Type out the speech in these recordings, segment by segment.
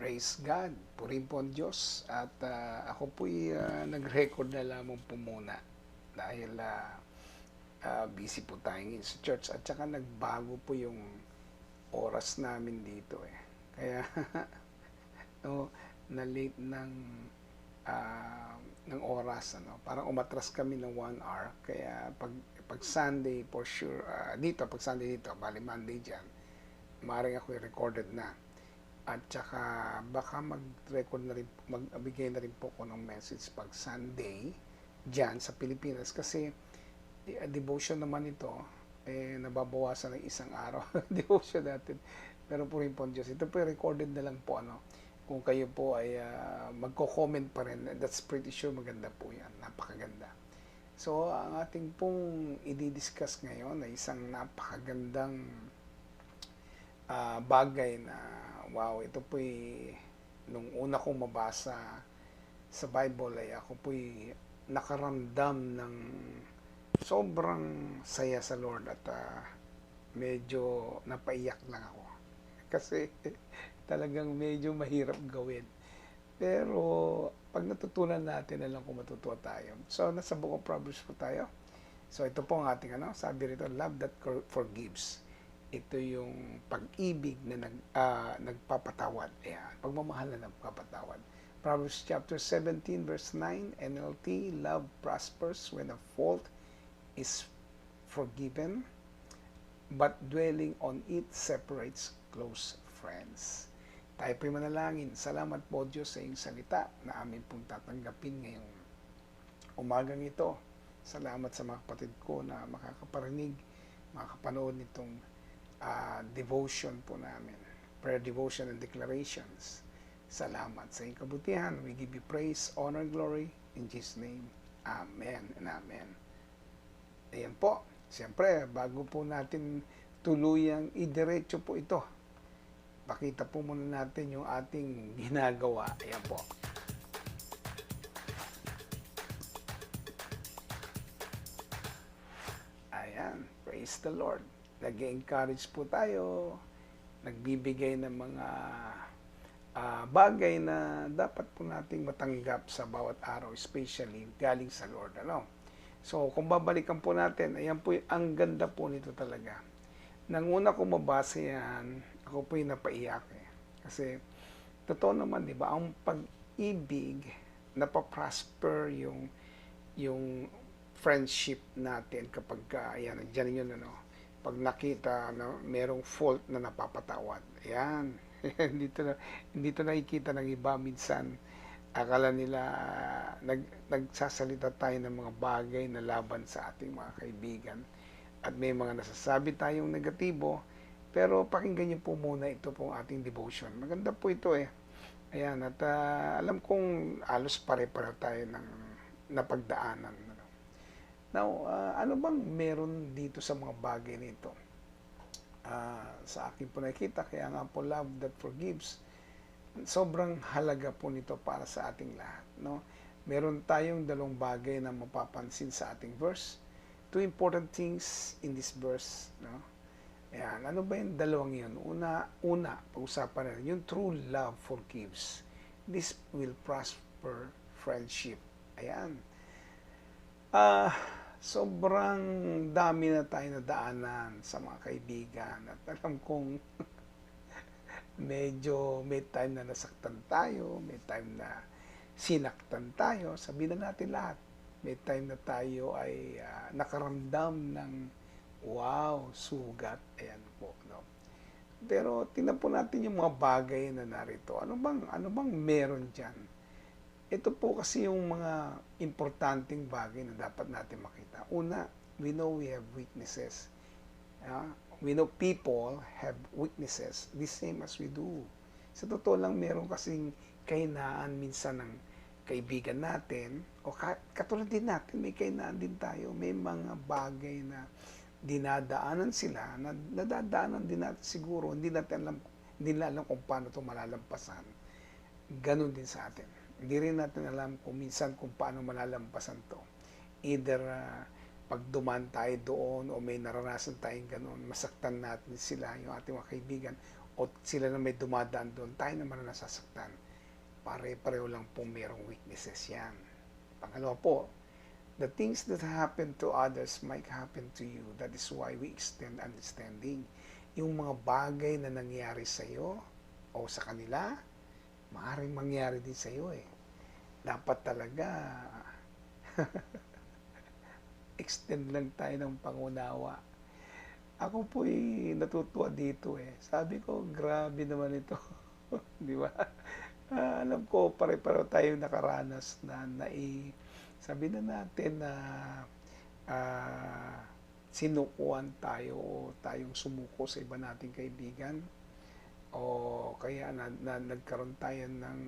Praise God, purihin po ang Diyos at ako po'y nag-record na lamang po muna dahil busy po tayo ngayon sa church at saka nagbago po yung oras namin dito eh. Kaya no, na-late ng oras parang umatras kami ng 1 hour kaya pag Sunday for sure pag Sunday dito, bali Monday diyan, maaaring ako recorded na. At saka baka mag-record na rin, magbigay na rin po ko ng message pag Sunday dyan sa Pilipinas kasi devotion naman ito nababawasan ng isang araw devotion natin, pero po rin po Diyos ito po recorded na lang po kung kayo po ay magko-comment pa rin, that's pretty sure maganda po yan, napakaganda. So ang ating pong i-discuss ngayon ay isang napakagandang bagay na wow, ito po'y nung una kong mabasa sa Bible ay ako po'y nakaramdam ng sobrang saya sa Lord at medyo napaiyak lang ako kasi talagang medyo mahirap gawin, pero pag natutunan natin alam kung matutuwa tayo. So nasa Book of Proverbs po tayo. So ito po ang ating sabi rito, love that forgives. Ito yung pag-ibig na nagpapatawad. Ayan, pagmamahal na nagpapatawad. Proverbs chapter 17 verse 9 NLT, love prospers when a fault is forgiven, but dwelling on it separates close friends. Tayo po'y manalangin. Salamat po Diyos sa iyong salita na amin pong tatanggapin ngayong umagang ito. Salamat sa mga kapatid ko na makakaparinig, makakapanood nitong devotion po namin, prayer devotion and declarations. Salamat sa iyong kabutihan. We give you praise, honor, and glory in Jesus' name. Amen and amen. Ayan po. Siyempre, bago po natin tuluyang idiretso po ito, pakita po muna natin yung ating ginagawa. Ayan po. Ayan. Praise the Lord. Nag-encourage po tayo, nagbibigay ng mga bagay na dapat po nating matanggap sa bawat araw, especially galing sa Lord. So, kung babalikan po natin, ayan po, ang ganda po nito talaga. Nang una ko mabasa yan, ako po yung napaiyak Kasi, totoo naman, di ba, ang pag-ibig, napaprosper yung friendship natin kapag, ayan, dyan yun, pag nakita na merong fault na napapatawad. Ayan. hindi to nakikita ng iba minsan. Akala nila nagsasalita tayo ng mga bagay na laban sa ating mga kaibigan. At may mga nasasabi tayong negatibo, pero pakinggan niyo po muna ito pong ating devotion. Maganda po ito Ayan, at alam kong alos pare-pareho tayo ng napagdaanan. Now, ano bang meron dito sa mga bagay nito? Sa akin po nakikita, kaya nga po love that forgives. Sobrang halaga po nito para sa ating lahat. Meron tayong dalawang bagay na mapapansin sa ating verse. Two important things in this verse. Ayan, ano ba yung dalawang yun? Una, pag-usapan natin, yung true love forgives. This will prosper friendship. Ayan. Sobrang dami na tayo nadaanan sa mga kaibigan at alam kong medyo may time na nasaktan tayo, may time na sinaktan tayo, sabihin na natin lahat. May time na tayo ay nakaramdam ng wow, sugat. Ayan po, Pero tingnan po natin yung mga bagay na narito. Ano bang meron diyan? Ito po kasi yung mga importanteng bagay na dapat natin makita. Una, we know we have weaknesses. We know people have weaknesses, the same as we do. Sa totoo lang, meron kasing kahinaan minsan ng kaibigan natin, o katulad din natin, may kahinaan din tayo. May mga bagay na dinadaanan sila, na nadadaanan din natin siguro, hindi na alam kung paano ito malalampasan. Ganon din sa atin. Hindi rin natin alam kung minsan kung paano malalampasan to. Either pag dumaan tayo doon o may naranasan tayong gano'n, masaktan natin sila, yung ating mga kaibigan, o sila na may dumadaan doon, tayo naman na nasasaktan. Pare-pareho lang po merong weaknesses yan. Pangalawa po, the things that happen to others might happen to you. That is why we extend understanding. Yung mga bagay na nangyari sa iyo o sa kanila, maaaring mangyari din sa iyo eh. Dapat talaga extend lang tayo ng pangunawa. Ako po'y natutuwa dito eh. Sabi ko, grabe naman ito. Di ba? Alam ko, pare-pareho tayong nakaranas na sabi na natin na sinukuan tayo o tayong sumuko sa iba nating kaibigan o kaya nagkaroon tayo ng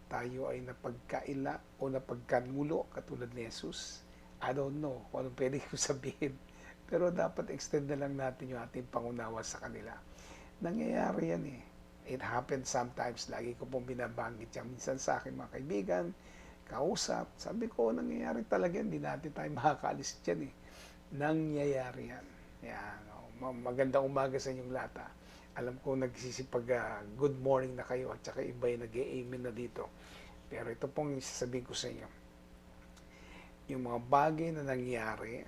tayo ay napagkaila o napagkanulo katulad ni Jesus. I don't know kung anong pwede ko sabihin. Pero dapat extend na lang natin yung ating pangunawa sa kanila. Nangyayari yan eh. It happens sometimes. Lagi ko pong binabanggit yan. Minsan sa akin mga kaibigan, kausap. Sabi ko, nangyayari talaga yan. Hindi natin tayo makakaalis dyan eh. Nangyayari yan. Yan. Magandang umaga sa inyong lahat. Alam ko nagsisipag good morning na kayo at saka iba yung nag-amen na dito. Pero ito pong isasabihin ko sa inyo. Yung mga bagay na nangyari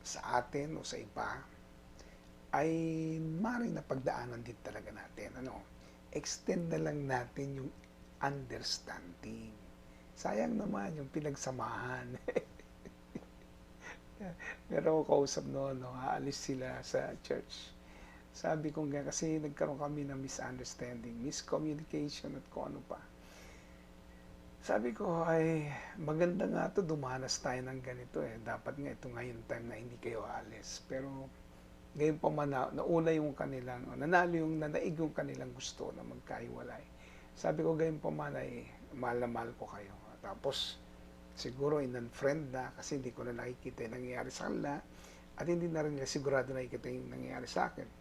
sa atin o sa iba ay maaaring napagdaanan din talaga natin. Extend na lang natin yung understanding. Sayang naman yung pinagsamahan. Pero kausap noon, aalis sila sa church. Sabi ko nga, kasi nagkaroon kami ng misunderstanding, miscommunication at kung ano pa. Sabi ko, ay maganda nga to dumanas tayo ng ganito eh. Dapat nga ito ngayon time na hindi kayo alis. Pero ngayon pa man nauna yung kanilang, nanaig yung kanilang gusto na magkaiwalay. Sabi ko, ngayon pa man ay mahal na mahal ko kayo. Tapos, siguro in-unfriend na kasi hindi ko na nakikita yung nangyayari sa kanila at hindi na rin sigurado nakikita yung nangyayari sa akin.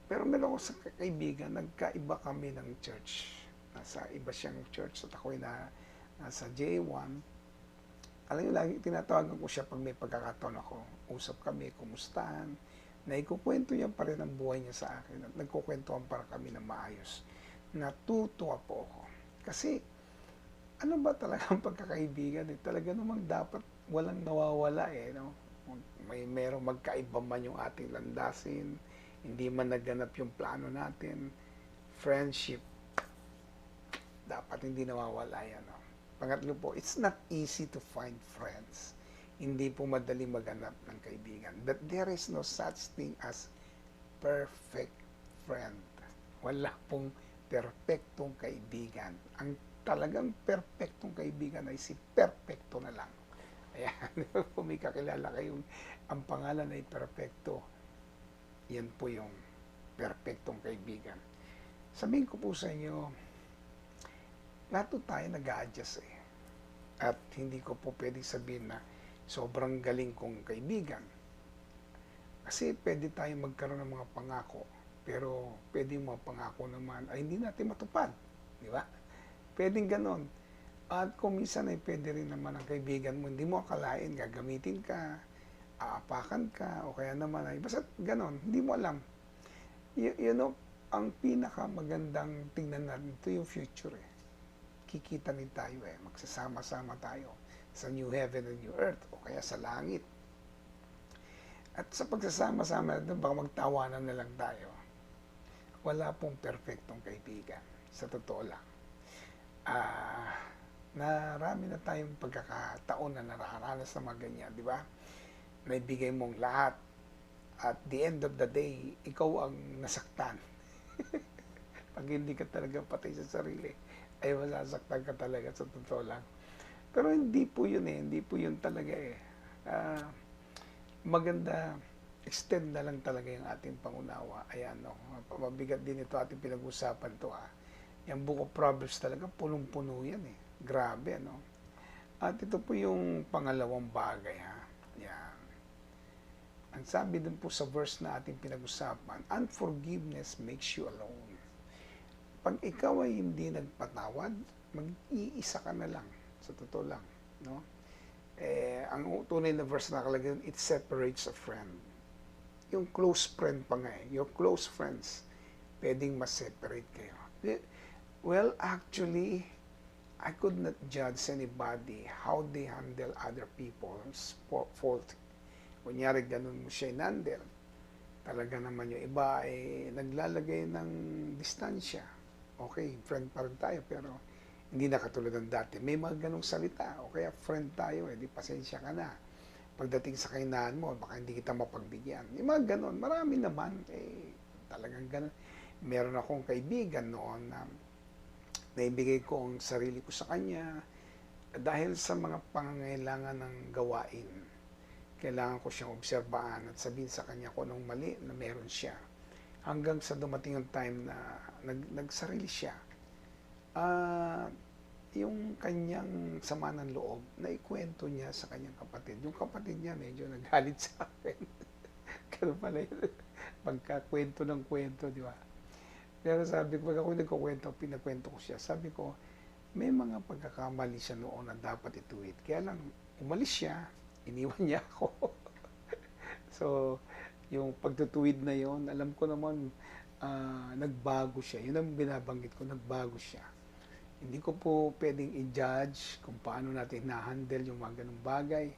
Pero meron ko sa kaibigan, nagkaiba kami ng church. Nasa iba siyang church at ako'y nasa J1. Alam niyo, lagi tinatawagan ko siya pag may pagkakataon ako. Usap kami, kumustahan. Naikukwento niya pa rin ang buhay niya sa akin at nagkukwentuhan para kami na maayos. Natutuwa po ako. Kasi, ano ba talaga ang pagkakaibigan? Talaga namang dapat walang nawawala eh. No? Merong magkaiba man yung ating landasin, hindi man naganap yung plano natin, friendship, dapat hindi nawawala yan. Pangatlo po, it's not easy to find friends. Hindi po madali maghanap ng kaibigan. But there is no such thing as perfect friend. Wala pong perfectong kaibigan. Ang talagang perfectong kaibigan ay si perfecto na lang. Ayan, kung may kakilala kayong ang pangalan ay perfecto, yan po yung perfectong kaibigan. Sabihin ko po sa inyo, lahat tayo nag-a-adjust eh. At hindi ko po pwedeng sabihin na sobrang galing kong kaibigan. Kasi pwede tayo magkaroon ng mga pangako, pero pwede yung mga pangako naman ay hindi natin matupad. Di ba? Pwedeng ganon. At kung minsan ay pwede rin naman ang kaibigan mo, hindi mo akalain, gagamitin ka, aapakan ka, o kaya naman ay basta ganon, hindi mo alam. You know, ang pinakamagandang tingnan natin ito yung future eh. Kikita rin tayo eh, magsasama-sama tayo sa new heaven and new earth o kaya sa langit. At sa pagsasama-sama natin, baka magtawanan na lang tayo. Wala pong perfectong kaibigan, sa totoo lang. Narami na tayong pagkakataon na nararanas na mga ganyan, di ba? Naibigay mong lahat. At the end of the day, ikaw ang nasaktan. Pag hindi ka talaga patay sa sarili, ay masasaktan ka talaga sa totoo lang. Pero hindi po yun eh. Hindi po yun talaga eh. Maganda, extend na lang talaga yung ating pangunawa. Ayan, no? Mabigat din ito ating pinag-usapan to ah. Yung Book of Proverbs talaga, punong-puno yan eh. Grabe, no? At ito po yung pangalawang bagay ha. Yan. Ang sabi dun po sa verse na ating pinag-usapan, unforgiveness makes you alone. Pag ikaw ay hindi nagpatawad, mag-iisa ka na lang. Sa totoo lang. No? Ang tunay na verse na nakalagay dun, it separates a friend. Yung close friend pa nga eh. Your close friends, pwedeng ma-separate kayo. Well, actually, I could not judge anybody how they handle other people's fault. Kunyari, ganun mo siya in-handle. Talaga naman yung iba ay naglalagay ng distansya. Okay, friend pa rin tayo, pero hindi na katulad ng dati. May mga ganong salita, o kaya friend tayo, di pasensya ka na. Pagdating sa kahinaan mo, baka hindi kita mapagbigyan. Yung mga ganon, marami naman, talagang ganon. Meron akong kaibigan noon na naibigay ko ang sarili ko sa kanya dahil sa mga pangangailangan ng gawain. Kailangan ko siyang obserbahan at sabihin sa kanya kung anong mali na meron siya. Hanggang sa dumating yung time na nagsarili siya. Yung kanyang sama ng loob, naikwento niya sa kanyang kapatid. Yung kapatid niya medyo nagalit sa akin. Ganun pala yun. Pagkakwento ng kwento, di ba? Pero sabi ko, pag ako nagkukwento, pinakwento ko siya. Sabi ko, may mga pagkakamali siya noon na dapat ituwid. Kaya lang, umalis siya, iniwan niya ako. So, yung pagtutuwid na yon, alam ko naman, nagbago siya. Yun ang binabanggit ko, nagbago siya. Hindi ko po pwedeng i-judge kung paano natin na-handle yung mga ganung bagay.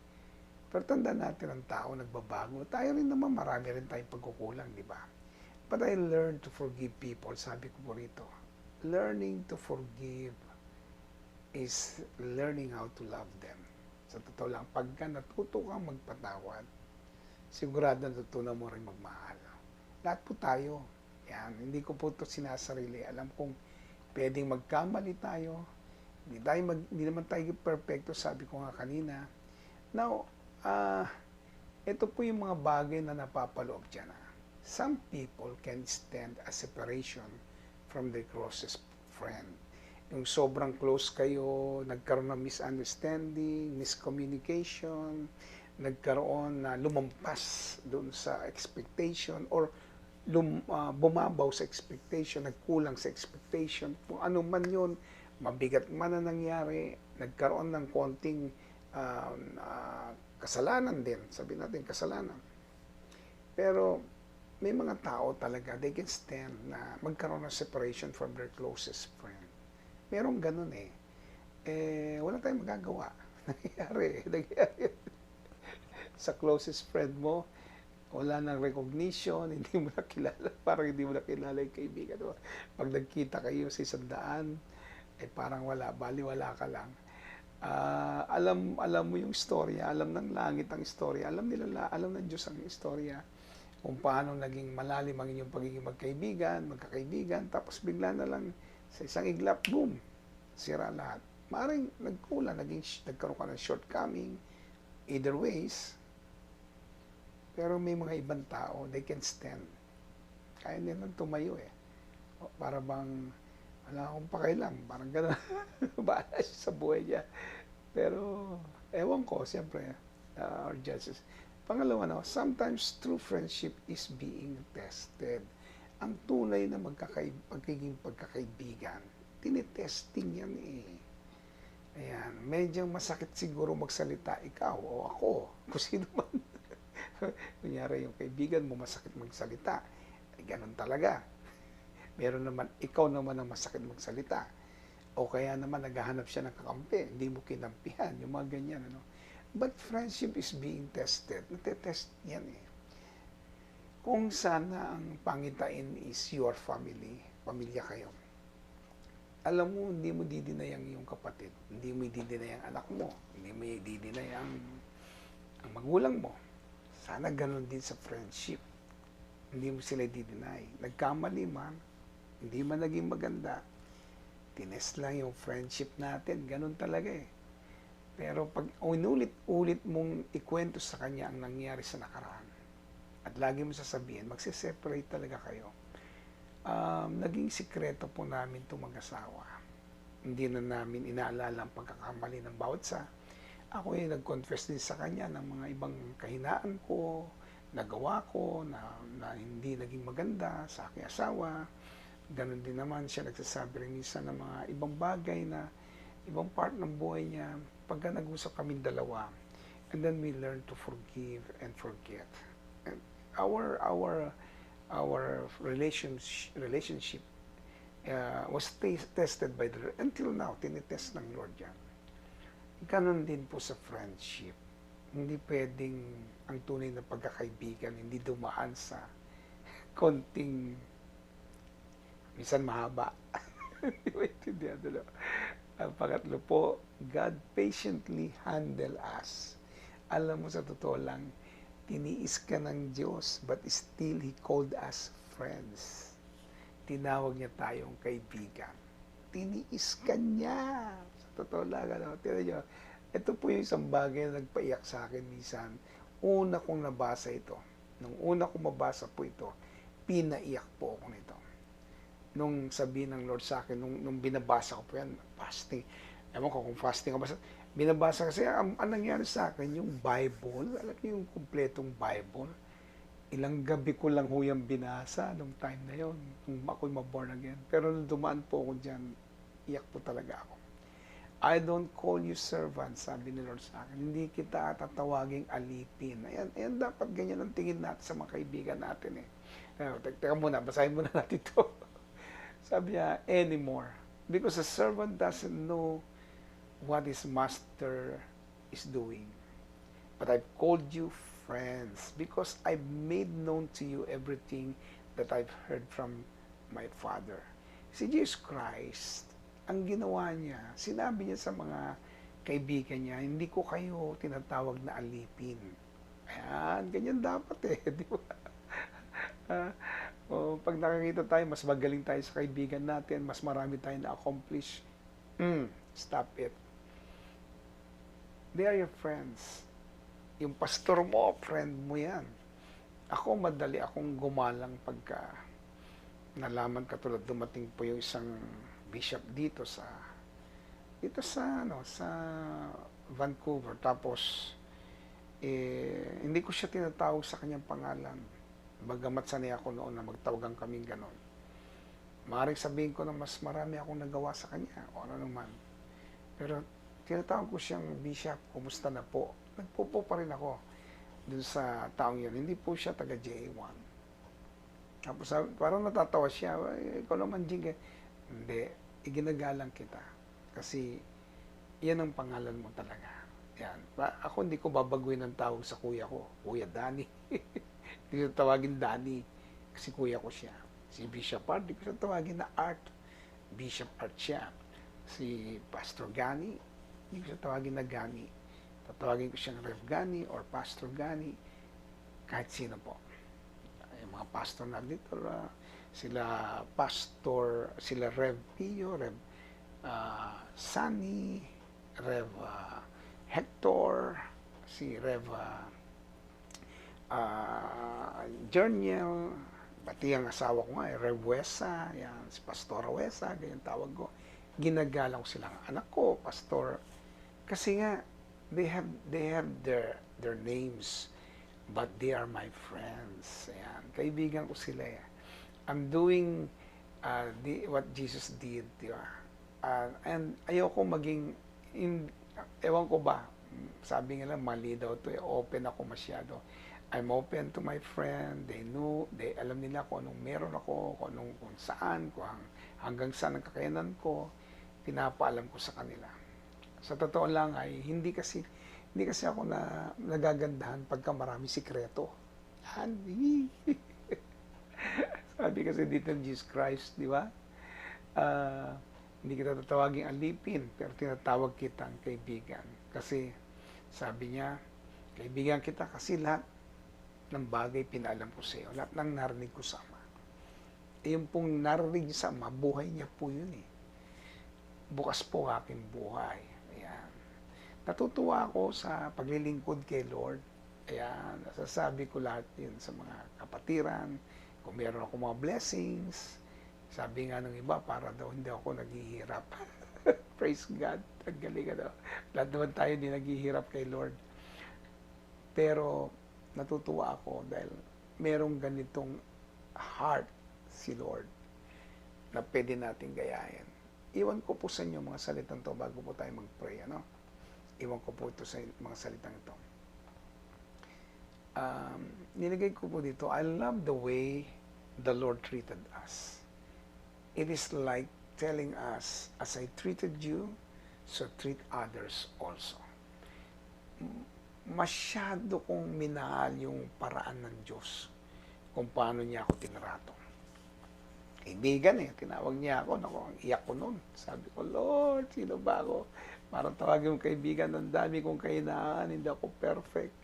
Pero tandaan natin ang tao nagbabago. Tayo rin naman, marami rin tayong pagkukulang, di ba? But I learned to forgive people. Sabi ko po rito, learning to forgive is learning how to love them. Sa totoo lang, pagka natuto kang magpatawad, sigurado natutunan mo rin magmahal. Lahat po tayo. Yan, hindi ko po ito sinasarili. Alam kong pwedeng magkamali tayo. Hindi naman tayo perfecto, sabi ko nga kanina. Now, ito po yung mga bagay na napapaloob dyan. Some people can stand a separation from their closest friend. Yung sobrang close kayo, nagkaroon ng misunderstanding, miscommunication, nagkaroon na lumampas doon sa expectation or bumabaw sa expectation, nagkulang sa expectation, kung ano man yun, mabigat man na nangyari, nagkaroon ng konting kasalanan din, sabihin natin kasalanan. Pero may mga tao talaga, they can stand na magkaroon ng separation from their closest friend. Merong ganun wala tayong magagawa. Nangyayari. Sa closest friend mo, wala nang recognition, hindi mo na kilala, parang hindi mo na kilala yung kaibigan. Pag nagkita kayo sa 100, parang baliwala ka lang. Alam mo yung istorya, alam ng langit ang istorya, alam ng Diyos ang istorya, kung paano naging malalim ang inyong pagiging magkakaibigan, tapos bigla na lang sa isang iglap, boom, sira lahat. Maaaring nagkulang, nagkaroon ka ng shortcoming, either ways, pero may mga ibang tao, they can stand. Kaya nilang tumayo Para bang, wala akong pakialam, parang gano'n, bahala siya sa buhay niya. Pero, ewan ko, siyempre, our judges. Pangalawa na, sometimes true friendship is being tested. Ang tunay na pagiging pagkakaibigan, tinitesting yan Ayan, medyo masakit siguro magsalita ikaw o ako, kung sino man. Kunyari yung kaibigan mo masakit magsalita, ganun talaga. Meron naman, ikaw naman ang masakit magsalita. O kaya naman naghahanap siya ng kakampi, hindi mo kinampihan, yung mga ganyan, But friendship is being tested. Natetest yan Kung sana ang pangitain is your family, pamilya kayo. Alam mo, hindi mo didinayang yung kapatid. Hindi mo didinayang anak mo. Hindi mo didinayang ang magulang mo. Sana ganun din sa friendship. Hindi mo sila didinay. Nagkamali man, hindi man naging maganda, tinest lang yung friendship natin. Ganun talaga Pero pag ulit mong ikwento sa kanya ang nangyari sa nakaraan, at lagi mo sasabihin, magsiseparate talaga kayo. Naging sikreto po namin itong mag-asawa. Hindi na namin inaalala ang pagkakamali ng bawat isa. Ako nag-confess din sa kanya ng mga ibang kahinaan ko, nagawa ko, na hindi naging maganda sa aking asawa. Ganon din naman siya nagsasabi rin minsan ng mga ibang bagay na ibang part ng buhay niya. Pagka nag-usap kami dalawa, and then we learn to forgive and forget. And our our relationship was tested by the Lord. Until now, tinitest ng Lord yan. Ganon din po sa friendship. Hindi pwedeng ang tunay na pagkakaibigan hindi dumaan sa konting, minsan mahaba. Hindi mo intindihan, ano? Ang pangatlo po, God patiently handle us. Alam mo, sa totoo lang, tiniis ka ng Diyos, but still He called us friends. Tinawag niya tayong kaibigan. Tiniis ka niya. Sa totoo lang, ano? Tira niyo, ito po yung isang bagay na nagpaiyak sa akin minsan. Una kong nabasa ito. Nung una kong mabasa po ito, pinaiyak po ako nito. Nung sabihin ng Lord sa akin, nung binabasa ko po yan, fasting. Ewan ko kung fasting ako. Binabasa kasi, ang nangyari sa akin, yung Bible, alam niyo yung kumpletong Bible, ilang gabi ko lang huyang binasa nung time na yon, nung ako'y maborn again. Pero nung dumaan po ako dyan, iyak po talaga ako. I don't call you servant, sabi ni Lord sa akin. Hindi kita tatawaging alipin. Ayan dapat ganyan ang tingin natin sa mga kaibigan natin eh. Teka muna, basahin muna natin ito. Sabi niya, anymore. Because a servant doesn't know what his master is doing. But I've called you friends because I've made known to you everything that I've heard from my Father. Si Jesus Christ, ang ginawa niya, sinabi niya sa mga kaibigan niya, hindi ko kayo tinatawag na alipin. Ayan, ganyan dapat eh, di ba? Pag nakakita tayo, mas magaling tayo sa kaibigan natin, mas marami tayo na-accomplish. Stop it. They are your friends. Yung pastor mo, friend mo yan. Ako, madali akong gumalang pagka nalaman, katulad dumating po yung isang bishop dito sa Vancouver. Tapos hindi ko siya tinatawag sa kanyang pangalan. Bagamat sanay ako noon na magtawagan kaming ganon. Maaaring sabihin ko na mas marami akong nagawa sa kanya o ano naman. Pero tinatawag ko siyang bishop, kumusta na po? Nagpupo pa rin ako dun sa taong yun. Hindi po siya taga JA1. Tapos parang natatawa siya, ikaw naman Jing. Hindi, iginagalang kita. Kasi yan ang pangalan mo talaga. Yan. Ako hindi ko babaguhin ang tawag sa kuya ko. Kuya Danny. Hindi ko tawagin Danny. Kasi kuya ko siya. Si Bishop Art, hindi ko siya tawagin na Art. Bishop Art siya. Si Pastor Gani, hindi ko siya tawagin na Gani. Tatawagin ko siyang Rev Gani or Pastor Gani. Kahit sino po. Yung mga pastor na dito, sila Pastor, sila Rev Pio, Rev Sunny, Rev Hector, si Rev Jerniel, pati ang asawa ko nga, Rev Wesa, yan, si Pastora Wesa, ganyan tawag ko. Ginagalang ko silang anak ko, Pastor. Kasi nga, they have their names, but they are my friends. Ayan, kaibigan ko sila eh. I'm doing what Jesus did, di ba? And ayoko maging, ewan ko ba, sabi nga lang, mali daw to, open ako masyado. I'm open to my friend, alam nila kung anong meron ako, kung saan, hanggang saan ang kakayanan ko, pinapaalam ko sa kanila. Sa totoo lang ay, hindi kasi ako nagagandahan pagka marami sikreto. Sabi kasi dito ng Jesus Christ, di ba? Hindi kita tatawagin alipin, pero tinatawag kitang kaibigan. Kasi, sabi niya, kaibigan kita kasi lahat ng bagay pinaalam ko sa iyo. Lahat ng narinig ko sa Ama. Yung pong narinig sa Ama, buhay niya po yun eh. Bukas po aking buhay. Ayan. Natutuwa ako sa paglilingkod kay Lord. Ayan. Nasasabi ko lahat yun sa mga kapatiran. Kung meron ako mga blessings, sabi nga ng iba, para daw hindi ako naghihirap. Praise God. Ang galing ano. Lahat naman tayo hindi naghihirap kay Lord. Pero natutuwa ako dahil merong ganitong heart si Lord na pwede natin gayahin. Iwan ko po sa inyo mga salitang to bago po tayo mag-pray. Ano? Iwan ko po ito sa mga salitang ito. Nilagay ko po dito, I love the way the Lord treated us. It is like telling us, as I treated you, so treat others also. Masyado kong minahal yung paraan ng Diyos kung paano niya ako tinrato. Kaibigan tinawag niya ako, naku, ang iyak ko noon. Sabi ko, Lord, sino ba ako? Parang tawagin yung kaibigan, ang dami kong kahinaan, hindi ako perfect.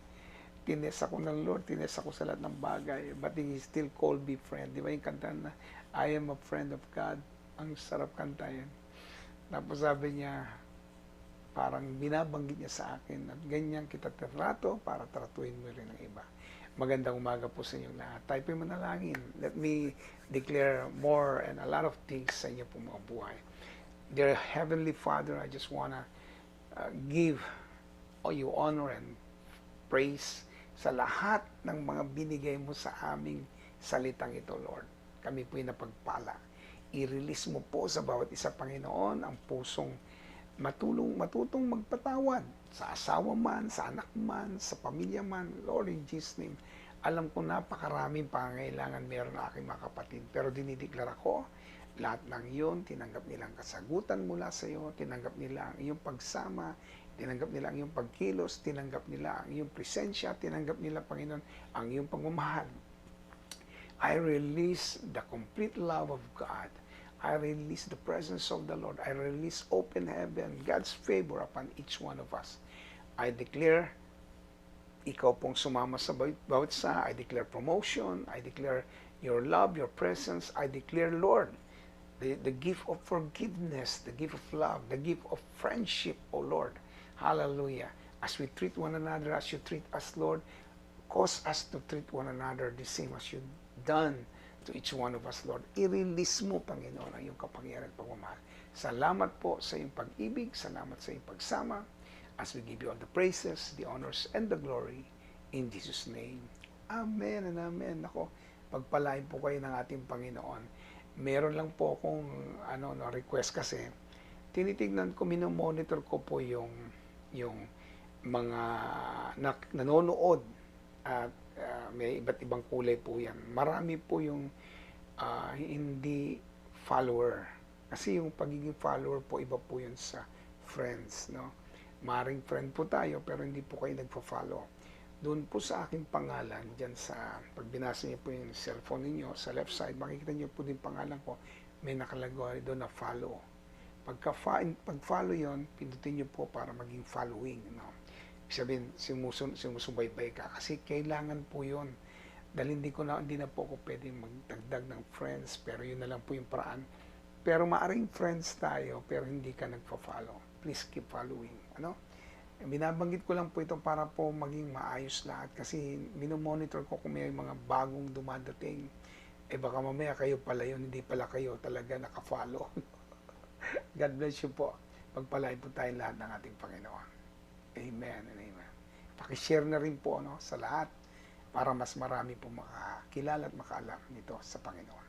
Tines ako ng Lord, tines ako sa lahat ng bagay, but He still called me friend. Di ba yung kanta na, I am a friend of God? Ang sarap kantayan. Tapos sabi niya, parang binabanggit niya sa akin at ganyan kita trato para tratuhin mo rin ang iba. Magandang umaga po sa inyong lahat. Tayo po'y manalangin. Let me declare more and a lot of things sa inyo po mga buhay. Dear Heavenly Father, I just wanna give all you honor and praise sa lahat ng mga binigay mo sa aming salitang ito, Lord. Kami po'y napagpala. I-release mo po sa bawat isa, Panginoon, ang pusong matutong magpatawad sa asawa man, sa anak man, sa pamilya man. Lord, in Jesus' name, alam ko napakaraming pangangailangan meron na aking mga kapatid, pero dinideklara ko, lahat ng iyon, tinanggap nilang kasagutan mula sa iyo, tinanggap nila ang iyong pagsama, tinanggap nila ang iyong pagkilos, tinanggap nila ang iyong presensya, tinanggap nila, Panginoon, ang iyong pagmamahal. I release the complete love of God. I release the presence of the Lord. I release open heaven, God's favor upon each one of us. I declare, ikaw pong sumama sa bawat isa. I declare promotion. I declare your love, your presence. I declare, Lord, the gift of forgiveness, the gift of love, the gift of friendship, O Lord. Hallelujah. As we treat one another, as you treat us, Lord, cause us to treat one another the same as you've done to each one of us, Lord. I-release mo, Panginoon, ang iyong kapangyarihan at pagmamahal. Salamat po sa iyong pag-ibig, salamat sa iyong pagsama, as we give you all the praises, the honors, and the glory, in Jesus' name. Amen and amen. Ako, pagpalain po kayo ng ating Panginoon. Meron lang po akong request kasi, tinitignan ko, minomonitor ko po yung mga nanonood at may iba't ibang kulay po yan. Marami po yung hindi follower. Kasi yung pagiging follower po, iba po yun sa friends, no? Maring friend po tayo, pero hindi po kayo nagpo-follow. Doon po sa aking pangalan, dyan sa, pag binasa niyo po yung cellphone niyo sa left side, makikita niyo po din pangalan ko, may nakalagay doon na follow. Pag-follow yon, pindutin niyo po para maging following, no? Sabihin, sumusubaybay ka. Kasi kailangan po yun. Dahil hindi na po ako pwedeng magdagdag ng friends, pero yun na lang po yung paraan. Pero maaring friends tayo, pero hindi ka nagpa-follow. Please keep following. Binabanggit ko lang po ito para po maging maayos lahat. Kasi minomonitor ko kung may mga bagong dumadating. Baka mamaya kayo pala yun, hindi pala kayo talaga naka-follow. God bless you po. Pagpalain po tayong lahat ng ating Panginoon. Amen and amen. Pakishare na rin po sa lahat para mas marami po makakilala at makaalam nito sa Panginoon.